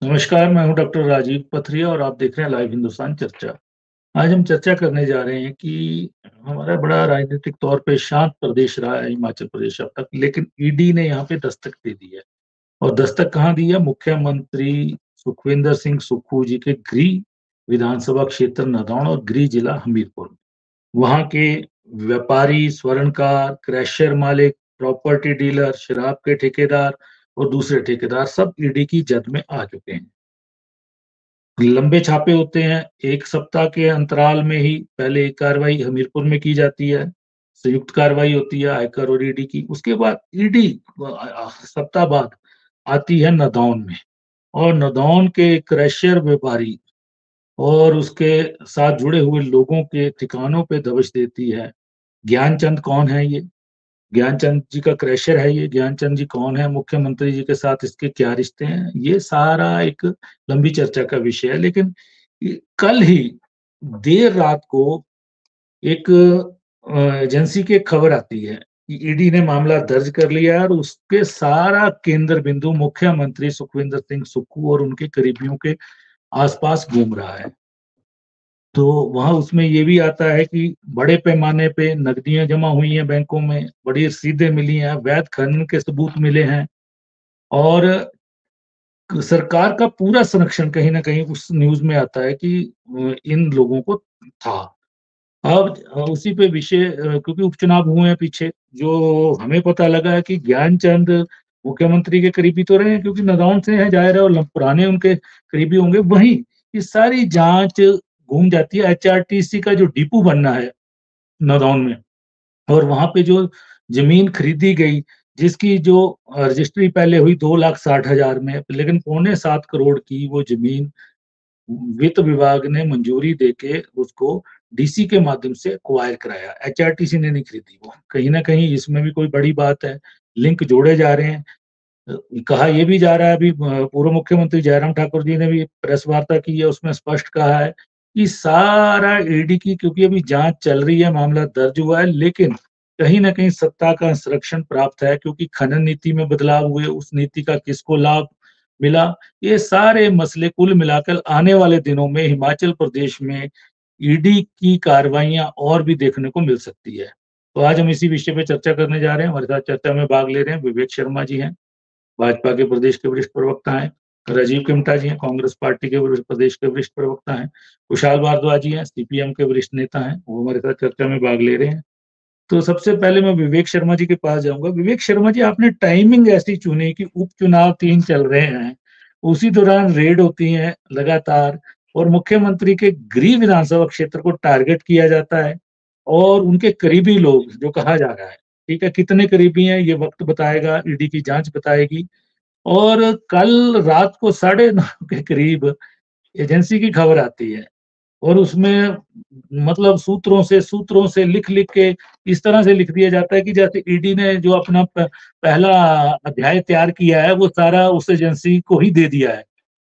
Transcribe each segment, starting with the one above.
नमस्कार, मैं हूं डॉक्टर राजीव पथरिया और आप देख रहे हैं लाइव हिंदुस्तान चर्चा। आज हम चर्चा करने जा रहे हैं कि हमारा बड़ा राजनीतिक तौर पे शांत प्रदेश रहा है हिमाचल प्रदेश अब तक, लेकिन ईडी ने यहाँ पे दस्तक दे दी है। और दस्तक कहाँ दी है? मुख्यमंत्री सुखविंदर सिंह सुक्खू जी के गृह विधानसभा क्षेत्र नदौन और गृह जिला हमीरपुर में। वहाँ के व्यापारी, स्वर्णकार, क्रैशर मालिक, प्रॉपर्टी डीलर, शराब के ठेकेदार और दूसरे ठेकेदार सब ईडी की जद में आ चुके हैं। लंबे छापे होते हैं, 1 सप्ताह के अंतराल में ही पहले एक कार्रवाई हमीरपुर में की जाती है, संयुक्त कार्रवाई होती है आयकर और ईडी की। उसके बाद ईडी सप्ताह बाद आती है नदौन में, और नदौन के क्रशर व्यापारी और उसके साथ जुड़े हुए लोगों के ठिकानों पे दबिश देती है। ज्ञानचंद कौन है ये? ज्ञानचंद जी का क्रैशर है ये। ज्ञानचंद जी कौन है? मुख्यमंत्री जी के साथ इसके क्या रिश्ते हैं? ये सारा एक लंबी चर्चा का विषय है। लेकिन कल ही देर रात को एक एजेंसी की खबर आती है कि ईडी ने मामला दर्ज कर लिया और उसके सारा केंद्र बिंदु मुख्यमंत्री सुखविंदर सिंह सुक्खू और उनके करीबियों के आसपास घूम रहा है। तो वहाँ उसमें ये भी आता है कि बड़े पैमाने पे नकदियां जमा हुई हैं बैंकों में, बड़ी रसीदें मिली हैं, अवैध खनन के सबूत मिले हैं और सरकार का पूरा संरक्षण कहीं न कहीं उस न्यूज़ में आता है कि इन लोगों को था। अब उसी पे विषय क्योंकि उपचुनाव हुए हैं पीछे, जो हमें पता लगा है कि ज्ञानचंद मुख्यमंत्री के करीबी तो रहे हैं क्योंकि नदौन से हैं, ज़ाहिर है, और पुराने उनके करीबी होंगे। वहीं ये सारी जाँच घूम जाती है एचआरटीसी का जो डिपो बनना है नदौन में, और वहाँ पे जो ज़मीन खरीदी गई, जिसकी जो रजिस्ट्री पहले हुई 2,60,000 में, लेकिन पौने 7 करोड़ की वो ज़मीन वित्त विभाग ने मंजूरी देके उसको डीसी के माध्यम से एक्वायर कराया। एचआरटीसी ने नहीं खरीदी वो। कहीं न कहीं इसमें भी कोई बड़ी बात है, लिंक जोड़े जा रहे हैं। कहा ये भी जा रहा है, अभी पूर्व मुख्यमंत्री जयराम ठाकुर जी ने भी प्रेस वार्ता की है, उसमें स्पष्ट कहा है कि सारा ईडी की, क्योंकि अभी जाँच चल रही है, मामला दर्ज हुआ है, लेकिन कहीं न कहीं सत्ता का संरक्षण प्राप्त है क्योंकि खनन नीति में बदलाव हुए, उस नीति का किसको लाभ मिला, ये सारे मसले कुल मिलाकर आने वाले दिनों में हिमाचल प्रदेश में ईडी की कार्रवाइयाँ और भी देखने को मिल सकती है। तो आज हम इसी विषय पे चर्चा करने जा रहे हैं। हमारे साथ चर्चा में भाग ले रहे हैं विवेक शर्मा जी हैं, भाजपा के प्रदेश के वरिष्ठ प्रवक्ता हैं। राजीव किमटा जी हैं, कांग्रेस पार्टी के प्रदेश के वरिष्ठ प्रवक्ता हैं। कुशाल भारद्वाज जी हैं, सीपीएम के वरिष्ठ नेता हैं, वो हमारे साथ चर्चा में भाग ले रहे हैं। तो सबसे पहले मैं विवेक शर्मा जी के पास जाऊँगा। विवेक शर्मा जी, आपने टाइमिंग ऐसी चुनी कि उपचुनाव 3 चल रहे हैं, उसी दौरान रेड होती हैं लगातार और मुख्यमंत्री के गृह विधानसभा क्षेत्र को टारगेट किया जाता है और उनके करीबी लोग, जो कहा जा रहा है, ठीक है, कितने करीबी हैं ये वक़्त बताएगा, ईडी की जाँच बताएगी। और कल रात को 9:30 के करीब एजेंसी की खबर आती है और उसमें मतलब सूत्रों से लिख-लिख के इस तरह से लिख दिया जाता है कि जैसे ईडी ने जो अपना पहला अध्याय तैयार किया है, वो सारा उस एजेंसी को ही दे दिया है।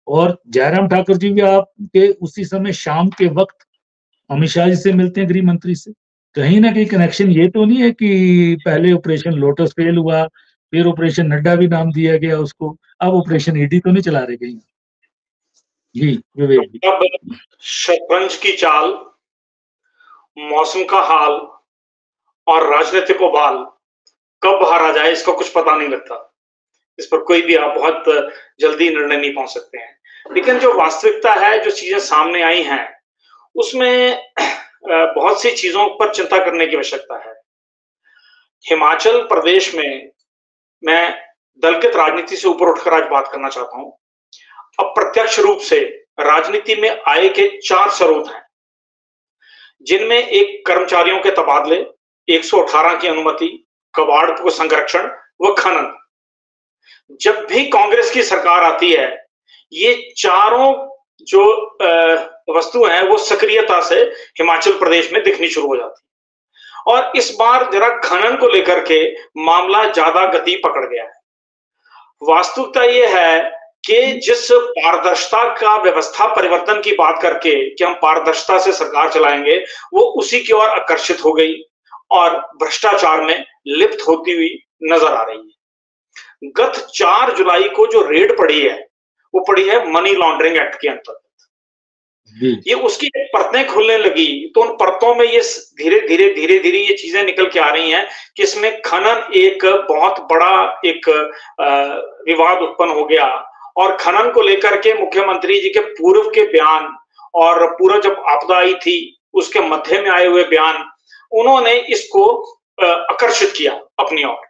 और जयराम ठाकुर जी भी आपके उसी समय शाम के वक़्त अमित शाह जी से मिलते हैं, गृह मंत्री से। कहीं न कहीं कनेक्शन ये तो नहीं है कि पहले ऑपरेशन लोटस फेल हुआ, फिर ऑपरेशन नड्डा भी नाम दिया गया उसको, अब ऑपरेशन ईडी तो नहीं चला रहे कहीं? जी, विवेक जी। अब शतरंज की चाल, मौसम का हाल और राजनीतिक उबाल कब हारा जाए इसका कुछ पता नहीं लगता। इस पर कोई भी आप बहुत जल्दी निर्णय नहीं पहुंच सकते हैं। लेकिन जो वास्तविकता है, जो चीजें सामने आई हैं, उसमें बहुत सी चीजों पर चिंता करने की आवश्यकता है। हिमाचल प्रदेश में मैं दलगत राजनीति से ऊपर उठकर आज बात करना चाहता हूं। अप्रत्यक्ष रूप से राजनीति में आय के 4 स्रोत हैं, जिनमें एक कर्मचारियों के तबादले, 118 की अनुमति, कबाड़ को संरक्षण व खनन। जब भी कांग्रेस की सरकार आती है, ये चारों जो वस्तु हैं वो सक्रियता से हिमाचल प्रदेश में दिखनी शुरू हो जाती है। और इस बार जरा खनन को लेकर के मामला ज्यादा गति पकड़ गया है। वास्तविकता ये है कि जिस पारदर्शिता का व्यवस्था परिवर्तन की बात करके कि हम पारदर्शिता से सरकार चलाएंगे, वो उसी की ओर आकर्षित हो गई और भ्रष्टाचार में लिप्त होती हुई नजर आ रही है। गत 4 जुलाई को जो रेड पड़ी है, वो पड़ी है मनी लॉन्ड्रिंग एक्ट के अंतर्गत। ये उसकी परतें खुलने लगी तो उन परतों में ये धीरे धीरे ये चीजें निकल के आ रही हैं कि इसमें खनन एक बहुत बड़ा एक विवाद उत्पन्न हो गया, और खनन को लेकर के मुख्यमंत्री जी के पूर्व के बयान और पूरा जब आपदा आई थी उसके मध्य में आए हुए बयान, उन्होंने इसको आकर्षित किया अपनी ओर।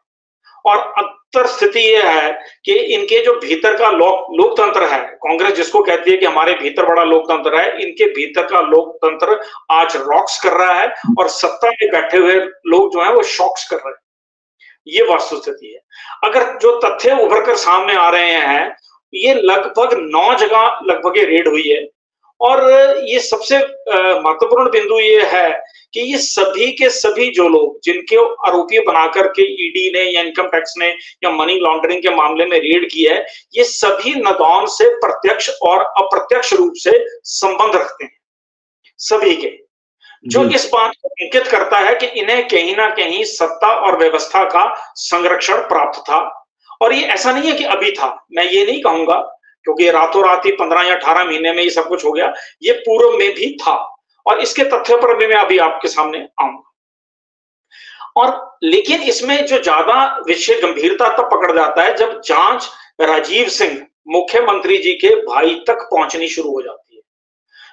और अंतर स्थिति यह है कि इनके जो भीतर का लोकतंत्र है, कांग्रेस जिसको कहती है कि हमारे भीतर बड़ा लोकतंत्र है, इनके भीतर का लोकतंत्र आज रॉक्स कर रहा है और सत्ता में बैठे हुए लोग जो है वो शॉक्स कर रहे हैं। ये वास्तु स्थिति है। अगर जो तथ्य उभर कर सामने आ रहे हैं, ये लगभग 9 जगह लगभग ये रेड हुई है, और ये सबसे महत्वपूर्ण बिंदु ये है कि ये सभी के सभी जो लोग जिनके आरोपी बनाकर के ईडी ने या इनकम टैक्स ने या मनी लॉन्ड्रिंग के मामले में रेड की है, ये सभी नदौन से प्रत्यक्ष और अप्रत्यक्ष रूप से संबंध रखते हैं, सभी के, जो इस बात को इंगित करता है कि इन्हें कहीं ना कहीं सत्ता और व्यवस्था का संरक्षण प्राप्त था। और ये ऐसा नहीं है कि अभी था, मैं ये नहीं कहूंगा, क्योंकि रातों रात ही 15 या 18 महीने में ये सब कुछ हो गया, ये पूर्व में भी था, और इसके तथ्य पर भी मैं अभी आपके सामने आऊंगा। और लेकिन इसमें जो ज्यादा विषय गंभीरता तब पकड़ जाता है जब जांच राजीव सिंह मुख्यमंत्री जी के भाई तक पहुंचनी शुरू हो जाती है।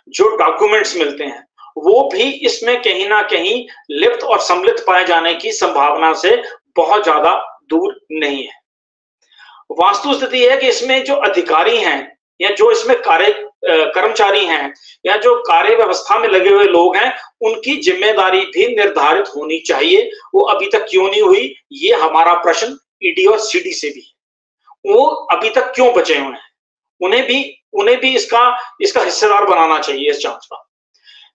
जो डॉक्यूमेंट्स मिलते हैं वो भी इसमें कहीं ना कहीं लिप्त और सम्मिलित पाए जाने की संभावना से बहुत ज्यादा दूर नहीं है। वास्तु स्थिति है कि इसमें जो अधिकारी हैं या जो इसमें कर्मचारी हैं या जो कार्य व्यवस्था में लगे हुए लोग हैं, उनकी जिम्मेदारी भी निर्धारित होनी चाहिए। वो अभी तक क्यों नहीं हुई, ये हमारा प्रश्न ईडी और सीडी से भी है। वो अभी तक क्यों बचे हुए हैं, उन्हें भी इसका हिस्सेदार बनाना चाहिए इस जांच का।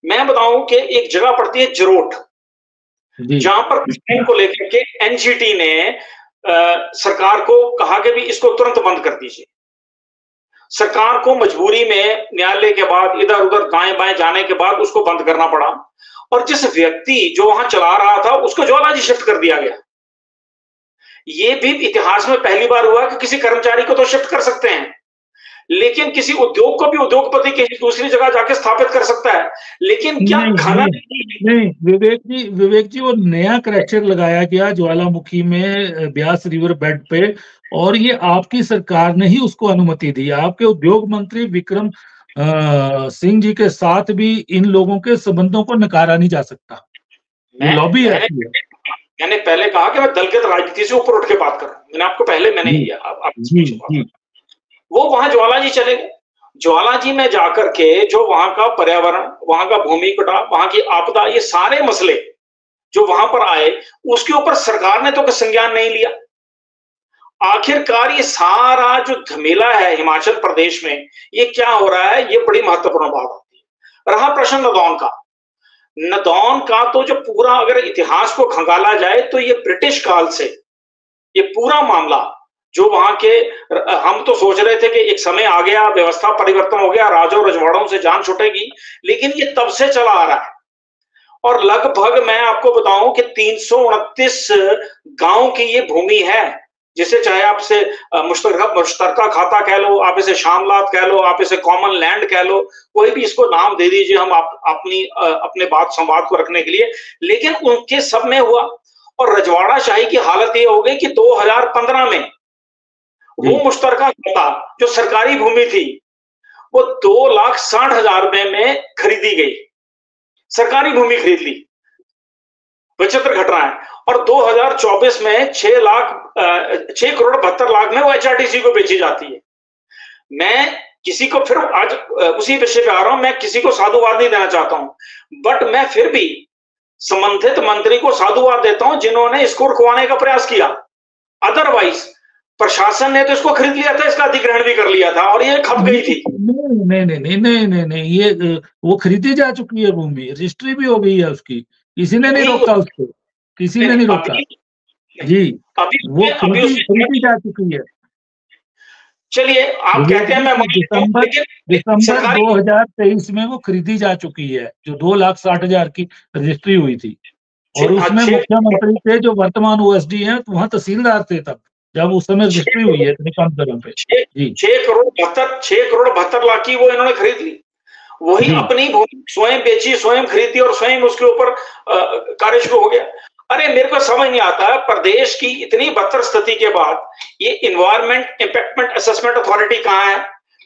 मैं बताऊं कि एक जगह पड़ती है जरोट, जहां पर को लेकर के एनजीटी ने सरकार को कहा कि भी इसको तुरंत बंद कर दीजिए। सरकार को मजबूरी में न्यायालय के बाद इधर उधर दाएं बाएं जाने के बाद उसको बंद करना पड़ा, और जिस व्यक्ति जो वहां चला रहा था उसको ज्वालाजी शिफ्ट कर दिया गया। ये भी इतिहास में पहली बार हुआ कि किसी कर्मचारी को तो शिफ्ट कर सकते हैं, लेकिन किसी उद्योग को भी उद्योगपति किसी दूसरी जगह जाके स्थापित कर सकता है। लेकिन क्या खनन नहीं, विवेक जी वो नया क्रैचर लगाया गया ज्वालामुखी में ब्यास रिवर बेड पे, और ये आपकी सरकार ने ही उसको अनुमति दी। आपके उद्योग मंत्री विक्रम सिंह जी के साथ भी इन लोगों के संबंधों को नकारा नहीं जा सकता। लॉबी है। मैंने पहले कहा कि मैं दलगत राजनीति से ऊपर उठ के बात कर रहा हूं। मैंने आपको पहले मैंने वो वहां ज्वालाजी चले गए। ज्वालाजी में जाकर के जो वहां का पर्यावरण, वहां का भूमि कटाव, वहां की आपदा, ये सारे मसले जो वहां पर आए, उसके ऊपर सरकार ने तो संज्ञान नहीं लिया। आखिरकार ये सारा जो झमेला है हिमाचल प्रदेश में, ये क्या हो रहा है, ये बड़ी महत्वपूर्ण बात आती है। रहा प्रश्न नदौन का तो जो पूरा अगर इतिहास को खंगाला जाए तो ये ब्रिटिश काल से ये पूरा मामला जो वहां के, हम तो सोच रहे थे कि एक समय आ गया, व्यवस्था परिवर्तन हो गया, राजों रजवाड़ों से जान छूटेगी, लेकिन ये तब से चला आ रहा है। और लगभग मैं आपको बताऊं कि 329 गांव की ये भूमि है, जिसे चाहे आपसे मुश्तरका खाता कह लो, आप इसे शामलात कह लो, आप इसे कॉमन लैंड कह लो, कोई भी इसको नाम दे दीजिए हम अपने बात संवाद को रखने के लिए। लेकिन उनके सब में हुआ, और रजवाड़ा शाही की हालत ये हो गई कि 2015 में वो मुश्तरका खाता जो सरकारी भूमि थी वो 2,60,000 रुपए में खरीदी गई, सरकारी भूमि खरीद ली। विचित्र घटना है। और 2024 में 6,72,00,000 में वो एचआरटीसी को बेची जाती है। मैं किसी को फिर आज उसी विषय पे आ रहा हूं, मैं किसी को साधुवाद नहीं देना चाहता हूं, बट मैं फिर भी संबंधित मंत्री को साधुवाद देता हूं जिन्होंने इसको रुकवाने का प्रयास किया। अदरवाइज प्रशासन ने तो इसको खरीद लिया था, इसका अधिग्रहण भी कर लिया था और ये खप गई थी। नहीं, ये वो खरीदी जा चुकी है भूमि, रजिस्ट्री भी हो गई है उसकी, किसी ने नहीं रोका उसको, किसी ने नहीं रोका जी, वो खरीदी जा चुकी है। चलिए आप कहते हैं, मैं दिसंबर 2023 में वो खरीदी जा चुकी है, जो 2,60,000 की रजिस्ट्री हुई थी, और उसमें मुख्यमंत्री थे जो वर्तमान ओएसडी हैं, वहां तहसीलदार थे तब। जब उस समय रजिस्ट्री हुई है इतनी कम दरों पे। जी 6 करोड़ 72 लाख की वो इन्होंने खरीद ली, वही अपनी भूमि स्वयं बेची, स्वयं खरीदी और स्वयं उसके ऊपर कार्य शुरू हो गया। अरे मेरे को समझ नहीं आता, प्रदेश की इतनी बदतर स्थिति के बाद ये इन्वायरमेंट इम्पैक्टमेंट असेसमेंट अथॉरिटी कहाँ है,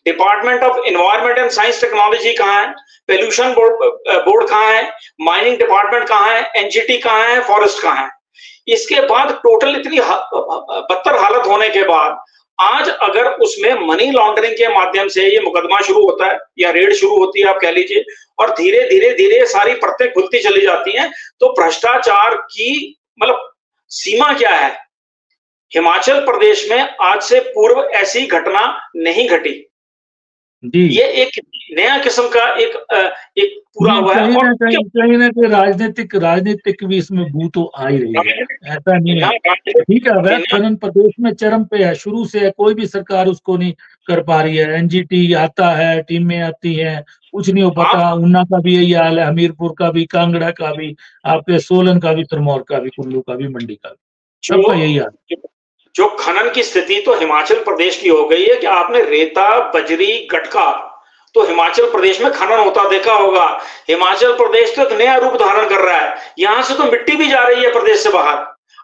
department of environment and science technology कहाँ है, पोल्यूशन बोर्ड कहाँ है, माइनिंग डिपार्टमेंट कहाँ है, एनजीटी कहाँ है, फॉरेस्ट कहाँ है। इसके बाद टोटल इतनी बदतर हालत होने के बाद आज अगर उसमें मनी लॉन्ड्रिंग के माध्यम से ये मुकदमा शुरू होता है या रेड शुरू होती है आप कह लीजिए, और धीरे धीरे धीरे सारी परतें खुलती चली जाती हैं, तो भ्रष्टाचार की मतलब सीमा क्या है। हिमाचल प्रदेश में आज से पूर्व ऐसी घटना नहीं घटी। ये एक नया किस्म का एक पूरा हुआ है, और कहीं ना कहीं राजनीतिक भी इसमें बू तो आ ही रही है, ऐसा नहीं है। ठीक है, अवैध खनन प्रदेश में चरम पे है, शुरू से है, कोई भी सरकार उसको नहीं कर पा रही है। एनजीटी आता है, टीमें आती हैं, कुछ नहीं हो पाता। ऊना का भी यही हाल है, हमीरपुर का भी, कांगड़ा का भी, आपके सोलन का भी, सिरमौर का भी, कुल्लू का भी, मंडी का भी, सबका यही हाल है। जो खनन की स्थिति तो हिमाचल प्रदेश की हो गई है कि आपने रेता, बजरी, गटका तो हिमाचल प्रदेश में खनन होता देखा होगा। हिमाचल प्रदेश तो एक नया रूप धारण कर रहा है, यहां से तो मिट्टी भी जा रही है प्रदेश से बाहर।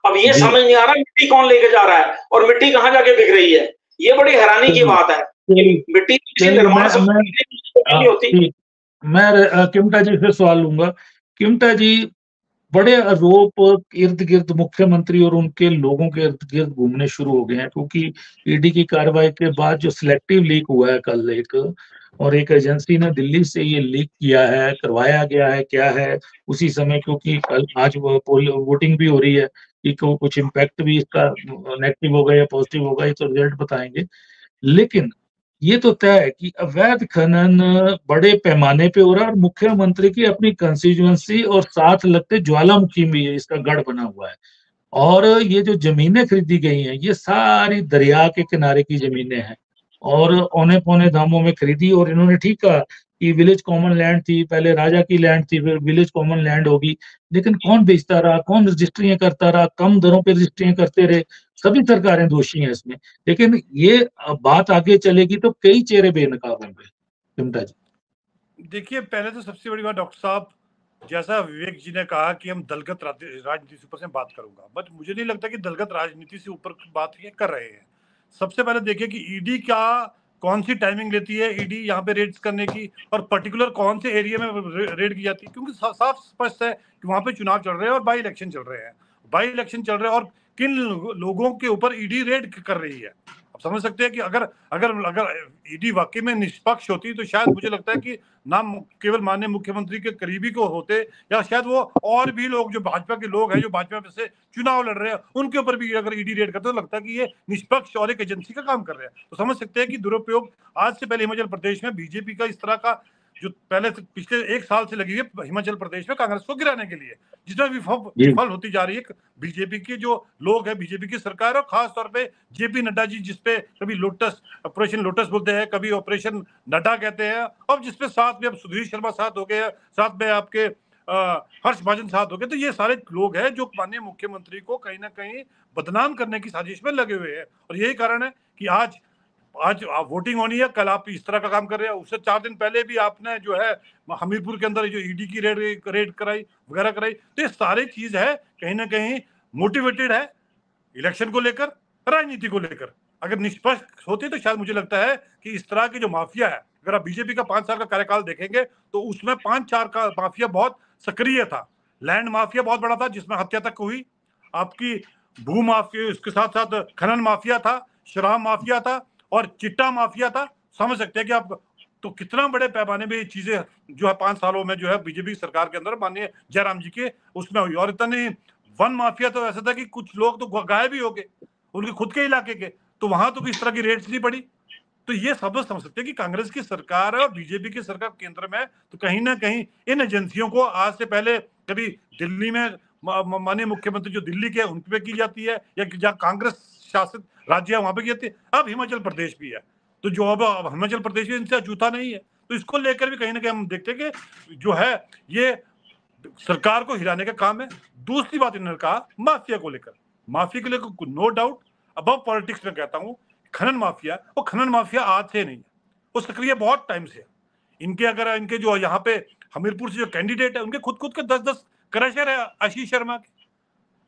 अब ये समझ नहीं आ रहा मिट्टी कौन लेके जा रहा है और मिट्टी कहां जाके बिक रही है। ये बड़ी हैरानी की बात है। मिट्टी निर्माण नहीं होती। मैं किमटा जी से सवाल लूंगा। किमटा जी, बड़े आरोप इर्द गिर्द मुख्यमंत्री और उनके लोगों के इर्द गिर्द घूमने शुरू हो गए हैं, क्योंकि ईडी की कार्रवाई के बाद जो सिलेक्टिव लीक हुआ है कल और एक एजेंसी ने दिल्ली से ये लीक किया है, करवाया गया है क्या है उसी समय, क्योंकि कल आज वोटिंग भी हो रही है कि कुछ इम्पैक्ट भी इसका नेगेटिव होगा या पॉजिटिव होगा, ये तो रिजल्ट बताएंगे। लेकिन ये तो तय है कि अवैध खनन बड़े पैमाने पे हो रहा है और मुख्यमंत्री की अपनी कंस्टिट्यूएंसी और साथ लगते ज्वालामुखी में इसका गढ़ बना हुआ है। और ये जो जमीनें खरीदी गई हैं, ये सारी दरिया के किनारे की जमीनें हैं और औने पौने दामों में खरीदी। और इन्होंने ठीक कहा कि विलेज कॉमन लैंड थी, पहले राजा की लैंड थी, फिर विलेज कॉमन लैंड होगी। लेकिन कौन बेचता रहा, कौन रजिस्ट्रियां करता रहा, कम दरों पे रजिस्ट्रियां करते रहे। सभी सरकारें दोषी हैं इसमें। लेकिन ये बात आगे चलेगी तो कई चेहरे बेनकाब होंगे। चिमटा जी, देखिए, पहले तो सबसे बड़ी बात डॉक्टर साहब, जैसा विवेक जी ने कहा कि हम दलगत राजनीति से ऊपर से बात करूंगा, बट मुझे नहीं लगता कि दलगत राजनीति से ऊपर बात ये कर रहे हैं। सबसे पहले देखिए कि ईडी क्या कौन सी टाइमिंग लेती है ईडी यहाँ पे रेड्स करने की, और पर्टिकुलर कौन से एरिया में रेड की जाती है, क्योंकि साफ स्पष्ट है कि वहां पे चुनाव चल रहे हैं और बाई इलेक्शन चल रहे हैं। बाई इलेक्शन चल रहे हैं और किन लोगों के ऊपर ईडी रेड कर रही है। आप समझ सकते हैं कि अगर अगर अगर ईडी वाकई में निष्पक्ष होती तो शायद मुझे लगता है कि नाम केवल माननीय मुख्यमंत्री के करीबी को होते, या शायद वो और भी लोग जो भाजपा के लोग हैं जो भाजपा में से चुनाव लड़ रहे हैं उनके ऊपर भी अगर ईडी रेड करते तो लगता है कि ये निष्पक्ष और एक एजेंसी का काम कर रहे हैं। तो समझ सकते हैं कि दुरुपयोग आज से पहले हिमाचल प्रदेश में बीजेपी का इस तरह का जो पहले पिछले 1 साल से लगी है हिमाचल प्रदेश में कांग्रेस को गिराने के लिए, जिसमें विफल होती जा रही है बीजेपी के जो लोग हैं, बीजेपी की सरकार, और खास तौर पे जेपी नड्डा जी, जिसपे कभी लोटस ऑपरेशन लोटस बोलते हैं, कभी ऑपरेशन नड्डा कहते हैं, और जिसपे साथ में अब सुधीर शर्मा साथ हो गए, साथ में आपके हर्ष महाजन साथ हो गए। तो ये सारे लोग हैं जो माननीय मुख्यमंत्री को कहीं ना कहीं बदनाम करने की साजिश में लगे हुए हैं, और यही कारण है कि आज वोटिंग होनी है, कल आप इस तरह का काम कर रहे हैं। उससे 4 दिन पहले भी आपने जो है हमीरपुर के अंदर जो ईडी की रेड कराई वगैरह कराई। तो ये सारी चीज है कहीं ना कहीं मोटिवेटेड है इलेक्शन को लेकर, राजनीति को लेकर। अगर निष्पक्ष होती तो शायद मुझे लगता है कि इस तरह की जो माफिया है, अगर आप बीजेपी का 5 साल का कार्यकाल देखेंगे तो उसमें 5-4 का माफिया बहुत सक्रिय था। लैंड माफिया बहुत बड़ा था जिसमें हत्या तक हुई, आपकी भू माफिया, उसके साथ साथ खनन माफिया था, शराब माफिया था और चिट्टा माफिया था। समझ सकते हैं कि आप तो कितना बड़े पैमाने में ये चीजें जो है 5 सालों में जो है बीजेपी सरकार के अंदर माननीय जयराम जी के उसमें हुई। और इतनी वन माफिया तो ऐसा था कि कुछ लोग तो गायब भी हो गए उनके खुद के इलाके के, तो वहां तो इस तरह की रेड्स नहीं पड़ी। तो ये सब समझ सकते हैं कि कांग्रेस की सरकार है और बीजेपी की सरकार केंद्र में, तो कहीं ना कहीं इन एजेंसियों को आज से पहले कभी दिल्ली में माननीय मुख्यमंत्री जो दिल्ली के उन पे की जाती है, या जहाँ कांग्रेस शासित राज्य है वहां पे की जाती है, अब हिमाचल प्रदेश भी है। तो जो अब हिमाचल प्रदेश भी इनसे अछूता नहीं है, तो इसको लेकर भी कहीं ना कहीं हम देखते हैं कि जो है ये सरकार को हिलाने का काम है। दूसरी बात इन्होंने कहा माफिया को लेकर, माफिया को लेकर नो डाउट अबव पॉलिटिक्स में कहता हूँ, खनन माफिया, वो खनन माफिया आज से नहीं है, वो सक्रिय बहुत टाइम से है। इनके अगर इनके जो यहाँ पे हमीरपुर से जो कैंडिडेट है, उनके खुद के 10-10 क्रशर है। आशीष शर्मा के,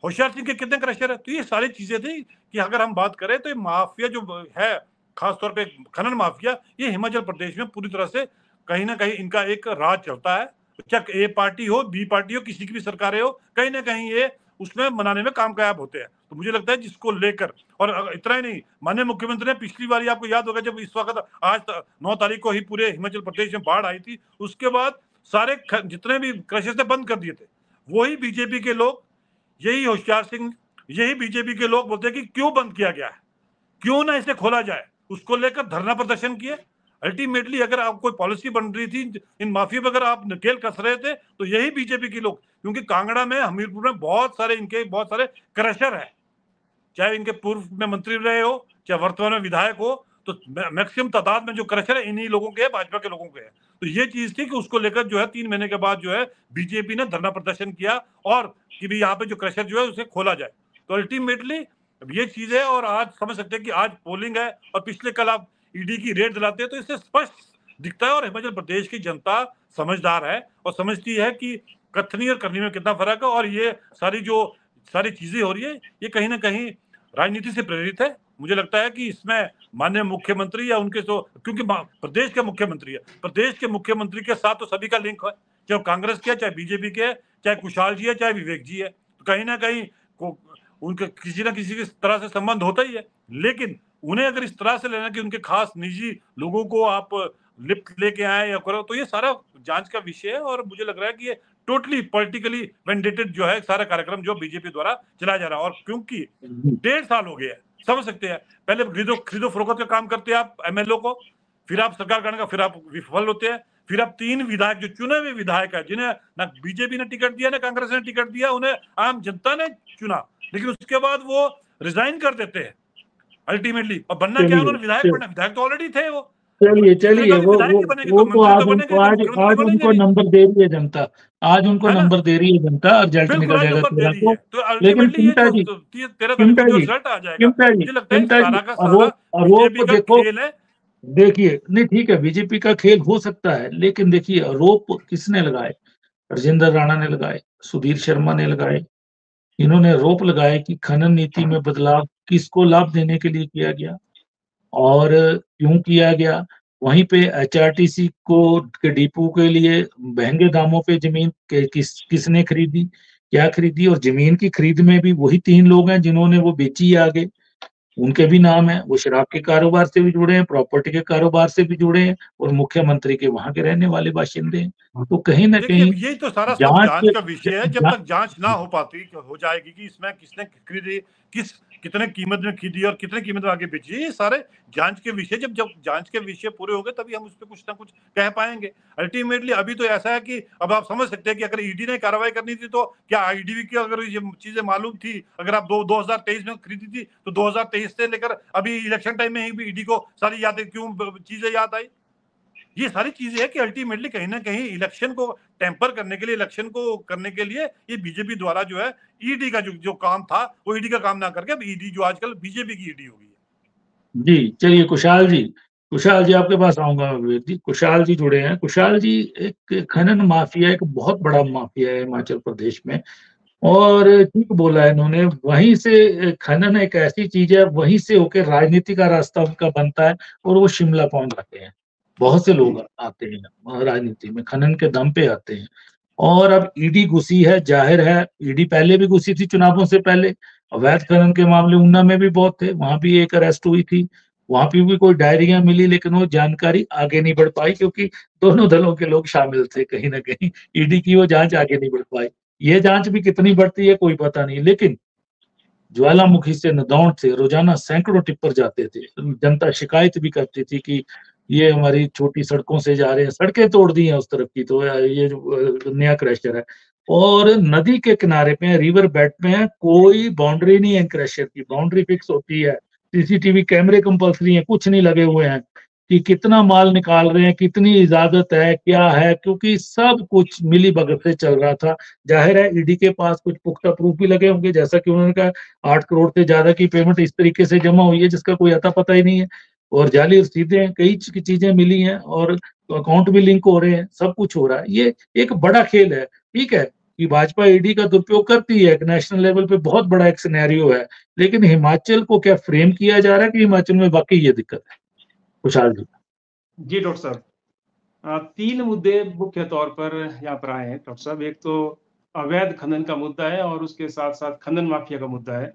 होशियार सिंह के कितने क्रशर है। तो ये सारी चीजें थी कि अगर हम बात करें तो ये माफिया जो है, खासतौर पे खनन माफिया, ये हिमाचल प्रदेश में पूरी तरह से कहीं ना कहीं इनका एक राज चलता है। चाहे ए पार्टी हो, बी पार्टी हो, किसी की भी सरकारें हो, कहीं ना कहीं ये उसमें मनाने में कामयाब होते हैं। तो मुझे लगता है जिसको लेकर, और इतना ही नहीं, माननीय मुख्यमंत्री ने पिछली बार, आपको याद होगा, जब इस वक्त आज 9 तारीख को ही पूरे हिमाचल प्रदेश में बाढ़ आई थी, उसके बाद सारे जितने भी क्रशर थे बंद कर दिए थे। वही बीजेपी के लोग, यही होशियार सिंह, यही बीजेपी के लोग बोलते हैं कि क्यों बंद किया गया है, क्यों ना इसे खोला जाए, उसको लेकर धरना प्रदर्शन किए। अल्टीमेटली अगर आप कोई पॉलिसी बन रही थी इन माफिया पर, अगर आप नकेल कस रहे थे, तो यही बीजेपी के लोग, क्योंकि कांगड़ा में, हमीरपुर में बहुत सारे क्रशर है, चाहे इनके पूर्व में मंत्री रहे हो, चाहे वर्तमान में विधायक हो, तो मैक्सिमम तादाद में जो क्रशर है इन्हीं लोगों के है, भाजपा के लोगों के है। तो ये चीज थी कि उसको लेकर जो है 3 महीने के बाद जो है बीजेपी ने धरना प्रदर्शन किया, और कि भी यहाँ पे जो क्रशर जो है उसे खोला जाए। तो अल्टीमेटली ये चीज है, और आज समझ सकते हैं कि आज पोलिंग है और पिछले कल आप ईडी की रेड दिलाते हैं, तो इससे स्पष्ट दिखता है। और हिमाचल प्रदेश की जनता समझदार है और समझती है कि कथनी और करनी में कितना फर्क है, और ये सारी चीजें हो रही है, ये कहीं ना कहीं राजनीति से प्रेरित है। मुझे लगता है कि इसमें माननीय मुख्यमंत्री या उनके, तो क्योंकि प्रदेश के मुख्यमंत्री है, प्रदेश के मुख्यमंत्री के साथ तो सभी का लिंक है, चाहे कांग्रेस के है, चाहे बीजेपी के है, चाहे कुशाल जी है, चाहे विवेक जी है, तो कहीं ना कहीं उनके किसी ना किसी तरह से संबंध होता ही है। लेकिन उन्हें अगर इस तरह से लेना कि उनके खास निजी लोगों को आप लिफ्ट लेके आए या करो, तो ये सारा जांच का विषय है। और मुझे लग रहा है कि ये टोटली पॉलिटिकली वेंडेटेड जो है सारा कार्यक्रम जो बीजेपी द्वारा चलाया जा रहा है। और क्योंकि 1.5 साल हो गया है, समझ सकते हैं, पहले खरीदो फरोख्त का काम करते हैं आप एमएलओ को, फिर आप सरकार करने का, फिर आप विफल होते हैं, फिर आप 3 विधायक जो चुने हुए विधायक है, जिन्हें ना बीजेपी ने टिकट दिया ना कांग्रेस ने टिकट दिया, उन्हें आम जनता ने चुना, लेकिन उसके बाद वो रिजाइन कर देते हैं अल्टीमेटली। और बनना क्या, उन्होंने विधायक बनना, विधायक तो ऑलरेडी थे वो। चलिए वो तो आज उनको नंबर दे रही है जनता, आज उनको नंबर दे रही है जनता, रिजल्ट निकल जाएगा 13 को। लेकिन चिंता जी, आरोप देखो, देखिए, नहीं ठीक है, बीजेपी का खेल हो सकता है, लेकिन देखिए आरोप किसने लगाए, राजेंद्र राणा ने लगाए, सुधीर शर्मा ने लगाए, इन्होंने आरोप लगाए कि खनन नीति में बदलाव किसको लाभ देने के लिए किया गया और क्यों किया गया। वहीं पे एचआरटीसी को के डिपो के लिए महंगे दामों पे जमीन किसने खरीदी, क्या खरीदी, और जमीन की खरीद में भी वही 3 लोग हैं जिन्होंने वो बेची है आगे, उनके भी नाम है। वो शराब के कारोबार से भी जुड़े हैं, प्रॉपर्टी के कारोबार से भी जुड़े हैं, और मुख्यमंत्री के वहां के रहने वाले बाशिंदे हैं। तो कहीं ना कहीं यही तो सारा जांच का विषय है। जब तक जांच ना हो जाएगी कि इसमें किसने खरीदी, कितने कीमत में खरीदी और कितने कीमत में आगे बेची, ये सारे जांच के विषय, जब जांच के विषय पूरे हो गए तभी हम उस पर कुछ ना कुछ कह पाएंगे। अल्टीमेटली अभी तो ऐसा है कि अब आप समझ सकते हैं कि अगर ईडी ने कार्रवाई करनी थी तो क्या आईडी की अगर ये चीजें मालूम थी, अगर आप 2023 में खरीदी थी तो 2023 से लेकर अभी इलेक्शन टाइम में ही ईडी को सारी यादें क्यों चीजें याद आई। ये सारी चीजें है कि अल्टीमेटली कहीं ना कहीं इलेक्शन को टेम्पर करने के लिए, इलेक्शन को करने के लिए ये बीजेपी द्वारा जो है ईडी का जो काम था वो ईडी का काम ना करके अब ईडी जो आजकल बीजेपी की ईडी हो गई है। जी चलिए, कुशाल जी आपके पास आऊंगा। विवेक जी, कुशाल जी जुड़े हैं। कुशाल जी, एक खनन माफिया, एक बहुत बड़ा माफिया है हिमाचल प्रदेश में, और ठीक बोला है इन्होंने, वहीं से खनन एक ऐसी चीज है, वहीं से होकर राजनीति का रास्ता उनका बनता है और वो शिमला पहुंच जाते हैं। बहुत से लोग आते हैं राजनीति में, खनन के दम पे आते हैं। और अब ईडी घुसी है, जाहिर है ईडी पहले भी घुसी थी चुनावों से पहले, अवैध खनन के मामले ऊना में भी बहुत थे, वहां भी एक अरेस्ट हुई थी, वहां पे भी कोई डायरियां मिली, लेकिन वो जानकारी आगे नहीं बढ़ पाई क्योंकि दोनों दलों के लोग शामिल थे कहीं ना कहीं। ईडी की वो जांच आगे नहीं बढ़ पाई। ये जांच भी कितनी बढ़ती है कोई पता नहीं, लेकिन ज्वालामुखी से नदौन से रोजाना सैकड़ों टिप्पर जाते थे। जनता शिकायत भी करती थी कि ये हमारी छोटी सड़कों से जा रहे हैं, सड़कें तोड़ दी हैं उस तरफ की, तो ये जो नया क्रैशर है। और नदी के किनारे पे, रिवर बेड पे है, कोई बाउंड्री नहीं है क्रैशर की, बाउंड्री फिक्स होती है, सीसीटीवी कैमरे कंपल्सरी है, कुछ नहीं लगे हुए हैं। कि कितना माल निकाल रहे हैं, कितनी इजाजत है, क्या है, क्योंकि सब कुछ मिली भगत से चल रहा था। जाहिर है ईडी के पास कुछ पुख्ता प्रूफ भी लगे होंगे, जैसा कि उन्होंने कहा 8 करोड़ से ज्यादा की पेमेंट इस तरीके से जमा हुई है जिसका कोई अता पता ही नहीं है, और जाली रसीदें कई चीजें मिली हैं, और अकाउंट भी लिंक हो रहे हैं, सब कुछ हो रहा है। ये एक बड़ा खेल है। ठीक है कि भाजपा ईडी का दुरुपयोग करती है, नेशनल लेवल पे बहुत बड़ा एक सिनेरियो है, लेकिन हिमाचल को क्या फ्रेम किया जा रहा है कि हिमाचल में वाकई ये दिक्कत है? खुशहाल जी। जी डॉक्टर साहब, 3 मुद्दे मुख्य तौर पर यहाँ पर आए हैं डॉक्टर साहब। एक तो अवैध खनन का मुद्दा है और उसके साथ-साथ खनन माफिया का मुद्दा है,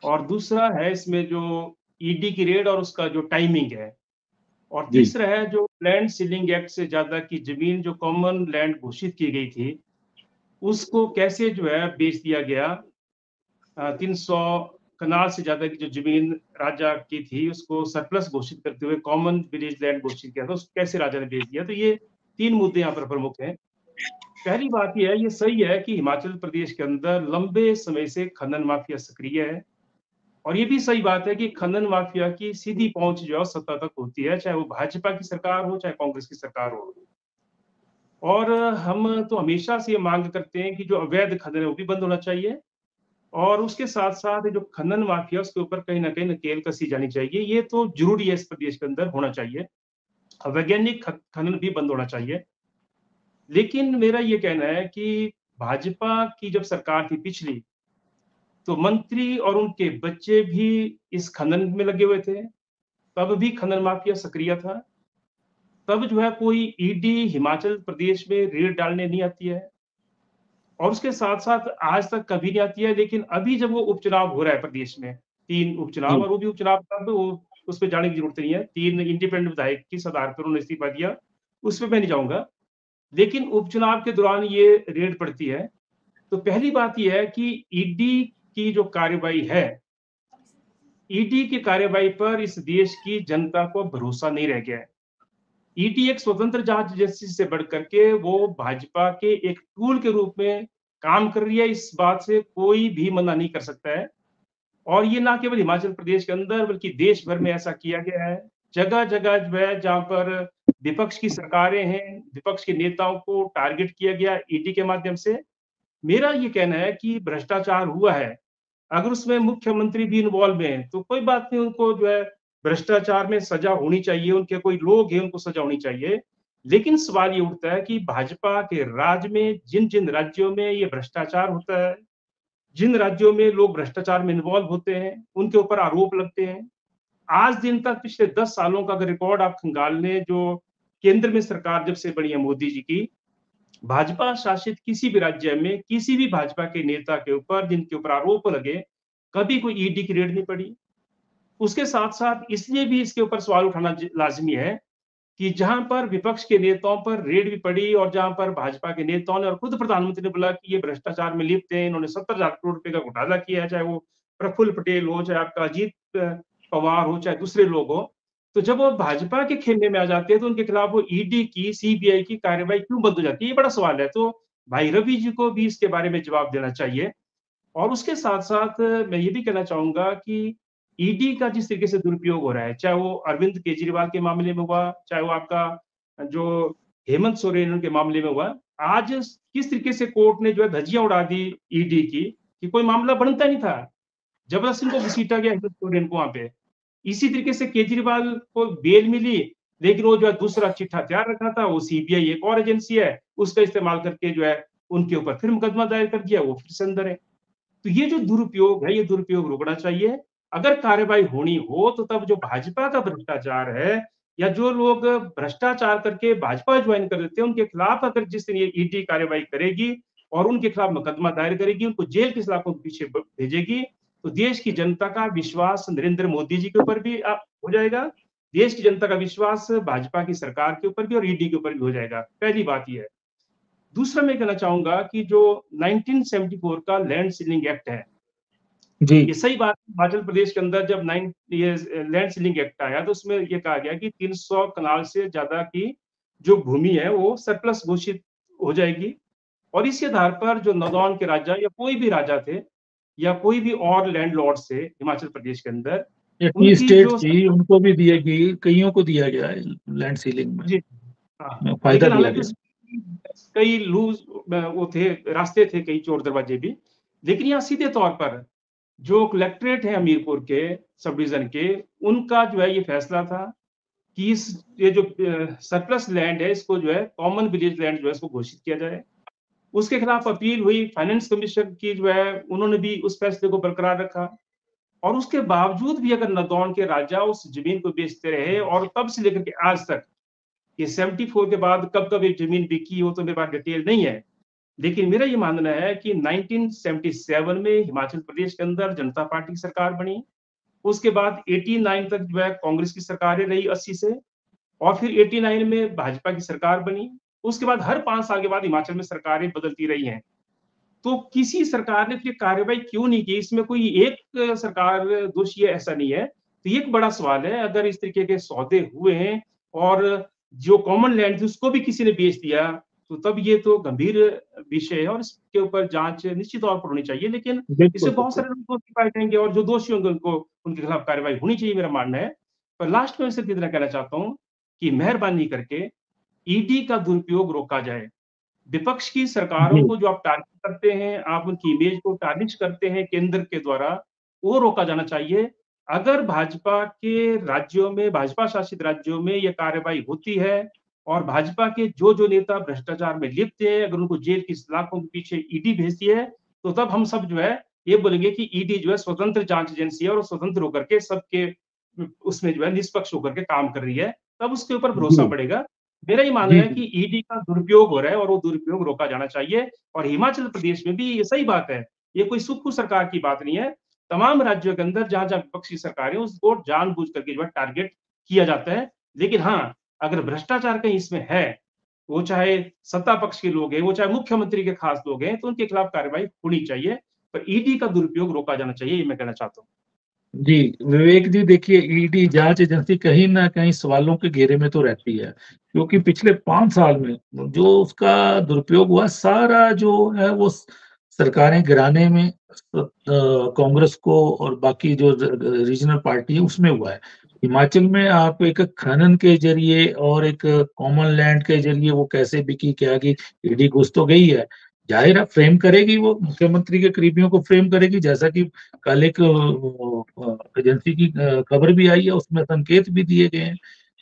और दूसरा है इसमें जो ईडी की रेड और उसका जो टाइमिंग है, और जी तीसरा है जो लैंड सीलिंग एक्ट से ज्यादा की जमीन जो कॉमन लैंड घोषित की गई थी, उसको कैसे जो है बेच दिया गया। 300 कनाल से ज्यादा की जो जमीन राजा की थी उसको सरप्लस घोषित करते हुए कॉमन विलेज लैंड घोषित किया था, उसको कैसे राजा ने बेच दिया। तो ये 3 मुद्दे यहाँ पर प्रमुख हैं। पहली बात यह है, ये सही है कि हिमाचल प्रदेश के अंदर लंबे समय से खनन माफिया सक्रिय है, और ये भी सही बात है कि खनन माफिया की सीधी पहुंच जो है सत्ता तक होती है, चाहे वो भाजपा की सरकार हो चाहे कांग्रेस की सरकार हो। और हम तो हमेशा से ये मांग करते हैं कि जो अवैध खनन है वो भी बंद होना चाहिए, और उसके साथ साथ जो खनन माफिया उसके ऊपर कहीं ना कहीं नकेल कसी जानी चाहिए। ये तो जरूरी है, इस प्रदेश के अंदर होना चाहिए। अवैज्ञानिक खनन भी बंद होना चाहिए। लेकिन मेरा ये कहना है कि भाजपा की जब सरकार थी पिछली, तो मंत्री और उनके बच्चे भी इस खनन में लगे हुए थे, तब भी खनन माफिया सक्रिय था। तब जो है कोई ईडी हिमाचल प्रदेश में रेड डालने नहीं आती है, और उसके साथ-साथ आज तक कभी नहीं आती है। लेकिन अभी जब वो उपचुनाव हो रहा है प्रदेश में, 3 उपचुनाव, जी और वो भी उपचुनाव तब वो उस पे जाने की जरूरत नहीं है। 3 इंडिपेंडेंट विधायक किस आधार पर उन्होंने इस्तीफा दिया, उस पे मैं नहीं जाऊँगा। लेकिन उपचुनाव के दौरान ये रेड पड़ती है। तो पहली बात ये है कि ईडी की जो कार्रवाई है, ईडी की कार्रवाई पर इस देश की जनता को भरोसा नहीं रह गया है। ईडी एक स्वतंत्र जांच एजेंसी से बढ़कर के वो भाजपा के एक टूल के रूप में काम कर रही है, इस बात से कोई भी मना नहीं कर सकता है। और ये ना केवल हिमाचल प्रदेश के अंदर बल्कि देश भर में ऐसा किया गया है। जगह-जगह जो है जहाँ पर विपक्ष की सरकारें हैं, विपक्ष के नेताओं को टारगेट किया गया ईडी के माध्यम से। मेरा ये कहना है कि भ्रष्टाचार हुआ है, अगर उसमें मुख्यमंत्री भी इन्वॉल्व हैं, तो कोई बात नहीं, उनको जो है भ्रष्टाचार में सजा होनी चाहिए, उनके कोई लोग हैं उनको सजा होनी चाहिए। लेकिन सवाल ये उठता है कि भाजपा के राज में जिन-जिन राज्यों में ये भ्रष्टाचार होता है, जिन राज्यों में लोग भ्रष्टाचार में इन्वॉल्व होते हैं, उनके ऊपर आरोप लगते हैं। आज दिन तक पिछले 10 सालों का अगर रिकॉर्ड आप खंगाल लें, जो केंद्र में सरकार जब से बनी है मोदी जी की, भाजपा शासित किसी भी राज्य में किसी भी भाजपा के नेता के ऊपर जिनके ऊपर आरोप लगे, कभी कोई ईडी की रेड नहीं पड़ी। उसके साथ-साथ इसलिए भी इसके ऊपर सवाल उठाना लाज़मी है कि जहाँ पर विपक्ष के नेताओं पर रेड भी पड़ी और जहाँ पर भाजपा के नेताओं ने और खुद प्रधानमंत्री ने बोला कि ये भ्रष्टाचार में लिप्त हैं, इन्होंने 70,000 करोड़ रुपए का घोटाला किया है, चाहे वो प्रफुल्ल पटेल हो, चाहे आपका अजीत पवार हो, चाहे दूसरे लोग हो। तो जब वो भाजपा के खेमे में आ जाते हैं, तो उनके खिलाफ वो ईडी की, सीबीआई की कार्रवाई क्यों बंद हो जाती है? ये बड़ा सवाल है। तो भाई रवि जी को भी इसके बारे में जवाब देना चाहिए। और उसके साथ-साथ मैं ये भी कहना चाहूँगा कि ईडी का जिस तरीके से दुरुपयोग हो रहा है, चाहे वो अरविंद केजरीवाल के मामले में हुआ, चाहे वो आपका जो हेमंत सोरेन के मामले में हुआ, आज किस तरीके से कोर्ट ने जो है धज्जियाँ उड़ा दी ईडी की, कि कोई मामला बनता नहीं था। जबरदस्ती उनको घसीटा गया हेमंत सोरेन को वहाँ पे। इसी तरीके से केजरीवाल को बेल मिली, लेकिन वो जो है दूसरा चिट्ठा तैयार रखा था, वो सीबीआई एक और एजेंसी है, उसका इस्तेमाल करके जो है उनके ऊपर फिर मुकदमा दायर कर दिया, वो फिर से अंदर है। तो ये जो दुरुपयोग है, ये दुरुपयोग रोकना चाहिए। अगर कार्रवाई होनी हो तो तब जो भाजपा का भ्रष्टाचार है, या जो लोग भ्रष्टाचार करके भाजपा ज्वाइन कर लेते हैं, उनके खिलाफ अगर जिस दिन ये ईडी कार्रवाई करेगी और उनके खिलाफ मुकदमा दायर करेगी, उनको जेल के सलाखों के पीछे भेजेगी, तो देश की जनता का विश्वास नरेंद्र मोदी जी के ऊपर भी हो जाएगा, देश की जनता का विश्वास भाजपा की सरकार के ऊपर भी और ईडी के ऊपर भी हो जाएगा। पहली बात ये है। दूसरा मैं कहना चाहूंगा कि जो 1974 का लैंड सीलिंग एक्ट है, जी ये सही बात है। हिमाचल प्रदेश के अंदर जब ये लैंड सीलिंग एक्ट आया तो उसमें ये कहा गया कि 300 कनाल से ज्यादा की जो भूमि है वो सरप्लस घोषित हो जाएगी, और इसी आधार पर जो नौदौन के राजा या कोई भी राजा थे या कोई भी और लैंडलॉर्ड से हिमाचल प्रदेश के अंदर, टी स्टेट थी, उनको भी दिया गई, कईयों को दिया गया है लैंड सीलिंग में, फायदा दिया गया। कई लूज वो थे, रास्ते थे, कई चोर दरवाजे भी। लेकिन यहाँ सीधे तौर पर जो कलेक्ट्रेट है हमीरपुर के सब डिवीजन के, उनका जो है ये फैसला था कि ये जो सरप्लस लैंड है इसको जो है कॉमन विलेज लैंड जो है इसको घोषित किया जाए। उसके खिलाफ अपील हुई, फाइनेंस कमीशन की जो है उन्होंने भी उस फैसले को बरकरार रखा। और उसके बावजूद भी अगर नदौन के राजा उस जमीन को बेचते रहे, और तब से लेकर के आज तक, ये 74 के बाद कब कब ये जमीन बिकी वो तो मेरे पास डिटेल नहीं है, लेकिन मेरा ये मानना है कि 1977 में हिमाचल प्रदेश के अंदर जनता पार्टी की सरकार बनी। उसके बाद 89 तक जो है कांग्रेस की सरकारें रही 80 से, और फिर 89 में भाजपा की सरकार बनी। उसके बाद हर 5 साल के बाद हिमाचल में सरकारें बदलती रही हैं। तो किसी सरकार ने फिर कार्रवाई क्यों नहीं की? इसमें कोई एक सरकार दोषी है ऐसा नहीं है। तो ये एक बड़ा सवाल है, अगर इस तरीके के सौदे हुए हैं और जो कॉमन लैंड थी उसको भी किसी ने बेच दिया, तो तब ये तो गंभीर विषय है और इसके ऊपर जांच निश्चित तौर पर होनी चाहिए। लेकिन इससे बहुत सारे लोग दोषी पाए जाएंगे और जो दोषी होंगे उनको उनके खिलाफ कार्रवाई होनी चाहिए, मेरा मानना है। पर लास्ट में सिर्फ इतना कहना चाहता हूँ कि मेहरबानी करके ईडी का दुरुपयोग रोका जाए। विपक्ष की सरकारों को जो आप टारगेट करते हैं, आप उनकी इमेज को टार्निश करते हैं केंद्र के द्वारा, वो रोका जाना चाहिए। अगर भाजपा के राज्यों में, भाजपा शासित राज्यों में ये कार्रवाई होती है और भाजपा के जो नेता भ्रष्टाचार में लिप्त हैं, अगर उनको जेल की सलाखों के पीछे ईडी भेजती है, तो तब हम सब जो है ये बोलेंगे कि ईडी जो है स्वतंत्र जांच एजेंसी है और स्वतंत्र होकर के सबके उसमें जो है निष्पक्ष होकर के काम कर रही है, तब उसके ऊपर भरोसा बढ़ेगा। मेरा ये मानना है कि ईडी का दुरुपयोग हो रहा है और वो दुरुपयोग रोका जाना चाहिए। और हिमाचल प्रदेश में भी ये सही बात है, ये कोई सुक्खू सरकार की बात नहीं है। तमाम राज्यों के अंदर जहां जहां विपक्षी सरकारें, उसको जानबूझ करके जो है टारगेट किया जाता है। लेकिन हाँ, अगर भ्रष्टाचार कहीं इसमें है, वो चाहे सत्ता पक्ष के लोग हैं, वो चाहे मुख्यमंत्री के खास लोग हैं, तो उनके खिलाफ कार्रवाई होनी चाहिए। पर ईडी का दुरुपयोग रोका जाना चाहिए, ये मैं कहना चाहता हूँ। जी विवेक जी, देखिए ईडी जांच एजेंसी कहीं ना कहीं सवालों के घेरे में तो रहती है, क्योंकि पिछले 5 साल में जो उसका दुरुपयोग हुआ, सारा जो है वो सरकारें गिराने में कांग्रेस को और बाकी जो रीजनल पार्टी है उसमें हुआ है। हिमाचल में आप एक खनन के जरिए और एक कॉमन लैंड के जरिए वो कैसे बिकी क्या की, ईडी घुस तो गई है, जाहिर है फ्रेम करेगी, वो मुख्यमंत्री के करीबियों को फ्रेम करेगी, जैसा कि कल एक एजेंसी की खबर भी आई है, उसमें संकेत भी दिए गए हैं।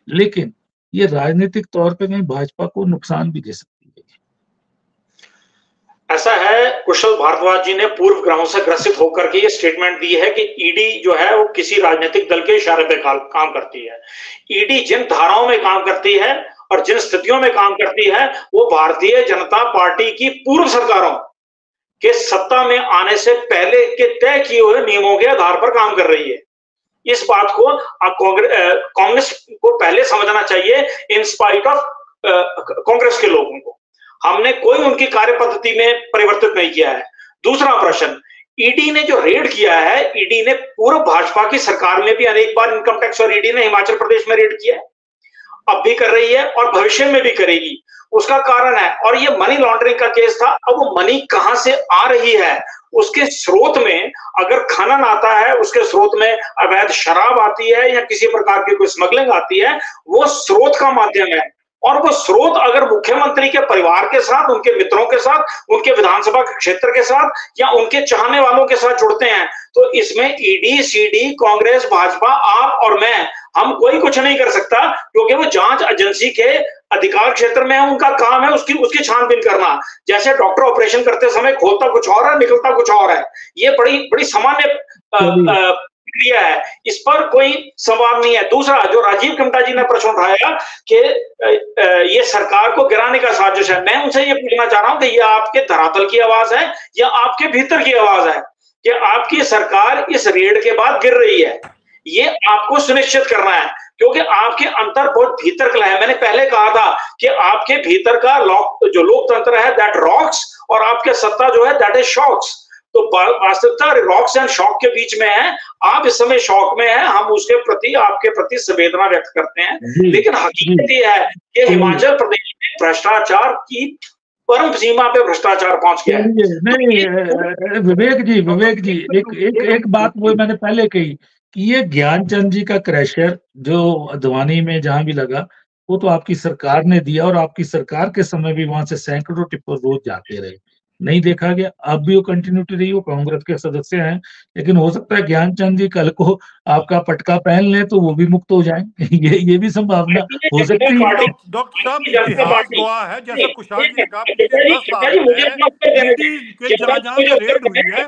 लेकिन ये राजनीतिक तौर पे कहीं भाजपा को नुकसान भी दे सकती है। ऐसा है, कुशल भारद्वाज जी ने पूर्वग्रहों से ग्रसित होकर के ये स्टेटमेंट दी है कि ईडी जो है वो किसी राजनीतिक दल के इशारे पे काम करती है। ईडी जिन धाराओं में काम करती है और जिन स्थितियों में काम करती है, वो भारतीय जनता पार्टी की पूर्व सरकारों के सत्ता में आने से पहले के तय किए हुए नियमों के आधार पर काम कर रही है। इस बात को कांग्रेस को पहले समझना चाहिए, इन स्पाइट ऑफ कांग्रेस के लोगों को। हमने कोई उनकी कार्य पद्धति में परिवर्तित नहीं किया है। दूसरा प्रश्न, ईडी ने जो रेड किया है, ईडी ने पूर्व भाजपा की सरकार में भी अनेक बार इनकम टैक्स और ईडी ने हिमाचल प्रदेश में रेड किया है, अब भी कर रही है और भविष्य में भी करेगी। उसका कारण है, और ये मनी लॉन्ड्रिंग का केस था, अब वो मनी कहां से आ रही है, उसके स्रोत में अगर खनन आता है, उसके स्रोत में अवैध शराब आती है या किसी प्रकार की कोई स्मगलिंग आती है, वो स्रोत का माध्यम है। और वो स्रोत अगर मुख्यमंत्री के परिवार के साथ, उनके मित्रों के साथ, उनके विधानसभा के क्षेत्र के साथ या उनके चाहने वालों के साथ जुड़ते हैं, तो इसमें ईडी, सीडी, कांग्रेस, भाजपा, आप और मैं, हम कोई कुछ नहीं कर सकता, क्योंकि वो जांच एजेंसी के अधिकार क्षेत्र में है, उनका काम है उसकी छानबीन करना। जैसे डॉक्टर ऑपरेशन करते समय खोलता कुछ और है, निकलता कुछ और है। ये बड़ी सामान्य प्रक्रिया है, इस पर कोई सवाल नहीं है। दूसरा, जो राजीव किमटा जी ने प्रश्न उठाया कि ये सरकार को गिराने का साजिश है, मैं उनसे ये पूछना चाह रहा हूं कि ये आपके धरातल की आवाज है या आपके भीतर की आवाज है कि आपकी सरकार इस रेड के बाद गिर रही है? ये आपको सुनिश्चित करना है, क्योंकि आपके अंतर बहुत भीतर का है। मैंने पहले कहा था कि आपके भीतर का जो लोकतंत्र है दैट रॉक्स, और आपके सत्ता जो है दैट इज शॉक्स। तो वास्तविकता रॉक्स एंड शॉक के बीच में है। आप इस समय शॉक में हैं, हम उसके प्रति, आपके प्रति संवेदना व्यक्त करते हैं, लेकिन हकीकत ये है कि हिमाचल प्रदेश में भ्रष्टाचार की परम सीमा पे भ्रष्टाचार पहुंच गया है। नहीं विवेक जी, एक बात वो मैंने पहले कही कि ये ज्ञानचंद जी का क्रैशर जो अद्वानी में जहां भी लगा, वो तो आपकी सरकार ने दिया और आपकी सरकार के समय भी वहां से सैकड़ों टिप्पर रोज जाते रहे, नहीं देखा गया। अब भी वो कंटिन्यूटी रही, वो कांग्रेस के सदस्य हैं, लेकिन हो सकता है ज्ञानचंद जी कल को आपका पटका पहन लें तो वो भी मुक्त हो जाएं। ये भी संभावना हो सकती है। डॉक्टर साहब, इतिहास गवाह है, जैसा कुशाल जी ने कहा, पिछले 10 साल में ईडी के जहां पे रेड हुई है,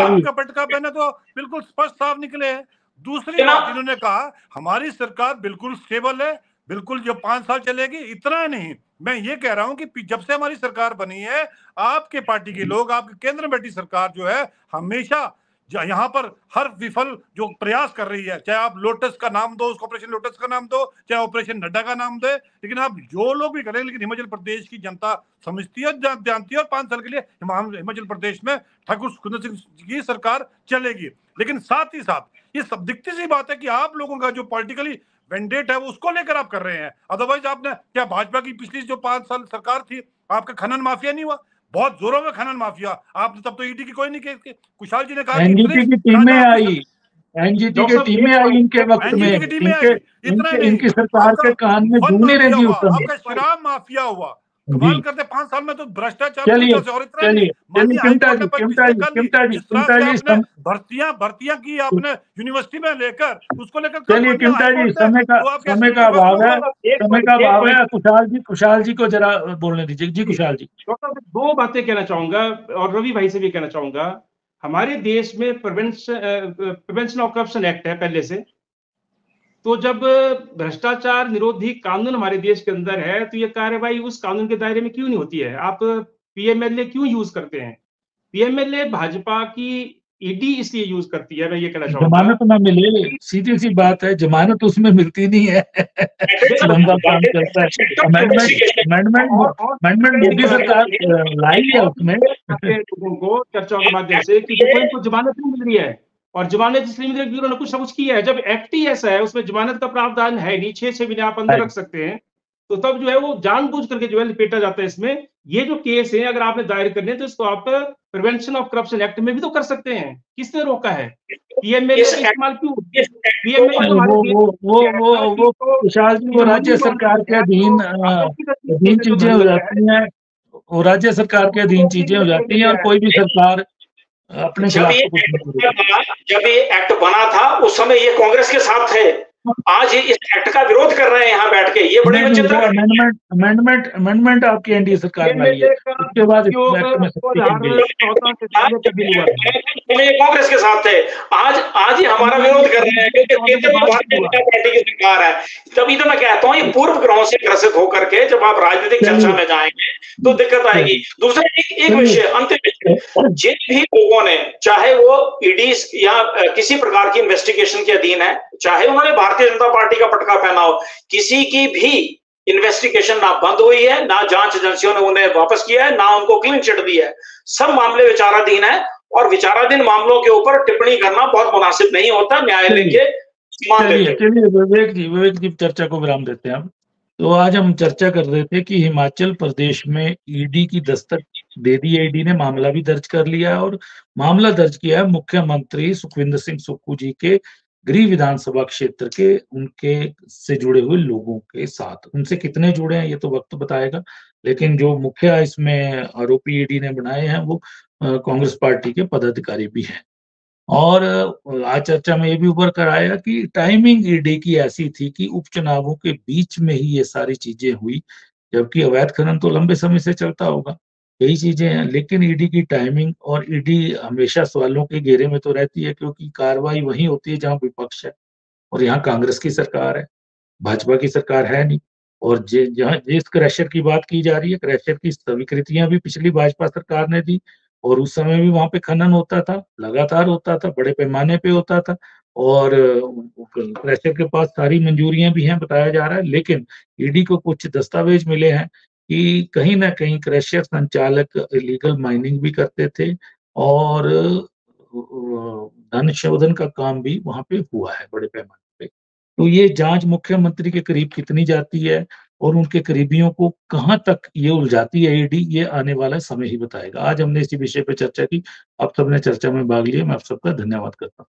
आपका पटका पहने तो बिल्कुल स्पष्ट साफ निकले हैं। दूसरी बात इन्होंने कहा, हमारी सरकार बिल्कुल स्टेबल है, बिल्कुल जो 5 साल चलेगी। इतना नहीं, मैं ये कह रहा हूं कि जब से हमारी सरकार बनी है, आपके पार्टी के लोग, आपके केंद्र में बैठी सरकार जो है, हमेशा यहाँ पर हर विफल जो प्रयास कर रही है, चाहे आप लोटस का नाम दो, उसको ऑपरेशन लोटस का नाम दो, चाहे ऑपरेशन नड्डा का नाम दे, लेकिन आप जो लोग भी करें, लेकिन हिमाचल प्रदेश की जनता समझती है, जानती है, और 5 साल के लिए हिमाचल प्रदेश में ठाकुर सुखविंदर सिंह की सरकार चलेगी। लेकिन साथ ही साथ ये सब दिखती सी बात है कि आप लोगों का जो पॉलिटिकली वेंडेट है, उसको लेकर आप कर रहे हैं। अदरवाइज आपने क्या भाजपा की पिछली जो 5 साल सरकार थी, आपका खनन माफिया नहीं हुआ? बहुत जोरों में खनन माफिया, आपने तब तो ईडी की कोई नहीं की। कुशाल जी ने कहा एनजीटी की टीमें आई, एनजीटी की टीमें आई इनके वक्त में, इनकी सरकार के कान में जू नहीं रही उस समय। आपका शराब माफिया हुआ, कमाल करते 5 साल में तो भ्रष्टाचार। भर्तियां की आपने यूनिवर्सिटी में लेकर, उसको लेकर चलिए चिमटा जी, समय का अभाव है। कुशाल जी को जरा बोलने दीजिए। जी कुशाल जी। दो बातें कहना चाहूंगा और रवि भाई से भी कहना चाहूंगा। हमारे देश में प्रिवेंशन ऑफ करप्शन एक्ट है पहले से, तो जब भ्रष्टाचार निरोधी कानून हमारे देश के अंदर है, तो ये कार्रवाई उस कानून के दायरे में क्यों नहीं होती है? आप पीएमएलए क्यों यूज करते हैं? पीएमएलए भाजपा की ईडी इसलिए यूज करती है, मैं ये कहना चाहूंगा। जमानत ना मिले, सीधी सी बात है, जमानत उसमें मिलती नहीं है। लंबा काम चलता है। अमेंडमेंट मोदी सरकार लाई है उसमें लोगों को चर्चाओं के माध्यम से कि इनको जमानत नहीं मिल रही है, और जमानत इसलिए मिल रही है उन्होंने कुछ ना कुछ किया है। जब एक्ट ही ऐसा है, उसमें जमानत का प्रावधान है नहीं, 6 महीने आप अंदर रख सकते हैं, तो तब जो है वो जानबूझ करके जो है लपेटा जाता है इसमें। ये जो केस है, अगर आपने दायर करने तो इसको आप प्रिवेंशन ऑफ करप्शन एक्ट में भी तो कर सकते हैं। किसने रोका है? पीएमएलए का इस्तेमाल क्यों? वो कुशाल जी, वो राज्य सरकार के अधीन चीजें हो जाती हैं, वो राज्य सरकार के अधीन चीजें हो जाती हैं, और कोई भी सरकार अपने जब ये एक्ट बना था उस समय ये कांग्रेस के साथ थे, आज इस एक्ट का विरोध कर रहे हैं यहाँ बैठ के। ये बड़े अमेंडमेंट आपकी एनडीए सरकार में आई है, उसके बाद कांग्रेस के साथ थे। आज ये हमारा विरोध कर रहे हैं क्योंकि केंद्र में भारतीय जनता पार्टी की सरकार है। तभी तो मैं कहता हूँ, ये पूर्व ग्रहों से ग्रसित होकर के जब आप राजनीतिक चर्चा में जाएंगे तो दिक्कत आएगी। दूसरा एक विषय, अंतिम विषय, जिन भी लोगों ने, चाहे वो ईडी या किसी प्रकार की इन्वेस्टिगेशन के अधीन है, चाहे उन्होंने भारतीय जनता पार्टी का पटका पहना हो, किसी की भी इन्वेस्टिगेशन ना बंद हुई है, ना जांच एजेंसियों ने उन्हें वापस किया है, ना उनको क्लीन चिट दी है। सब मामले विचाराधीन है, और विचाराधीन मामलों के ऊपर टिप्पणी करना बहुत मुनासिब नहीं होता न्यायालय के। चलिए विवेक जी चर्चा को विराम देते हैं। तो आज हम चर्चा कर रहे थे कि हिमाचल प्रदेश में ईडी की दस्तक दे दी है। ईडी ने मामला भी दर्ज कर लिया, और मामला दर्ज किया है मुख्यमंत्री सुखविंदर सिंह सुक्खू जी के गृह विधानसभा क्षेत्र के, उनके से जुड़े हुए लोगों के साथ। उनसे कितने जुड़े हैं ये तो वक्त बताएगा, लेकिन जो मुख्य इसमें आरोपी ईडी ने बनाए हैं वो कांग्रेस पार्टी के पदाधिकारी भी हैं। और आज चर्चा में ये भी उभर कर आया कि टाइमिंग ईडी की ऐसी थी कि उपचुनावों के बीच में ही ये सारी चीजें हुई, जबकि अवैध खनन तो लंबे समय से चलता होगा, यही चीजें हैं। लेकिन ईडी की टाइमिंग, और ईडी हमेशा सवालों के घेरे में तो रहती है, क्योंकि कार्रवाई वहीं होती है जहां विपक्ष है, और यहाँ कांग्रेस की सरकार है, भाजपा की सरकार है नहीं। और जहां जिस क्रैशर की बात की जा रही है, क्रैशर की स्वीकृतियां भी पिछली भाजपा सरकार ने दी, और उस समय भी वहां पे खनन होता था, लगातार होता था, बड़े पैमाने पे होता था, और क्रैशर के पास सारी मंजूरियां भी हैं बताया जा रहा है। लेकिन ईडी को कुछ दस्तावेज मिले हैं कि कहीं ना कहीं क्रैशर संचालक इलीगल माइनिंग भी करते थे, और धन शोधन का काम भी वहां पे हुआ है बड़े पैमाने पे। तो ये जांच मुख्यमंत्री के करीब कितनी जाती है, और उनके करीबियों को कहां तक ये उलझाती है ईडी, ये आने वाला समय ही बताएगा। आज हमने इसी विषय पे चर्चा की, आप सबने चर्चा में भाग लिया, मैं आप सबका धन्यवाद करता हूँ।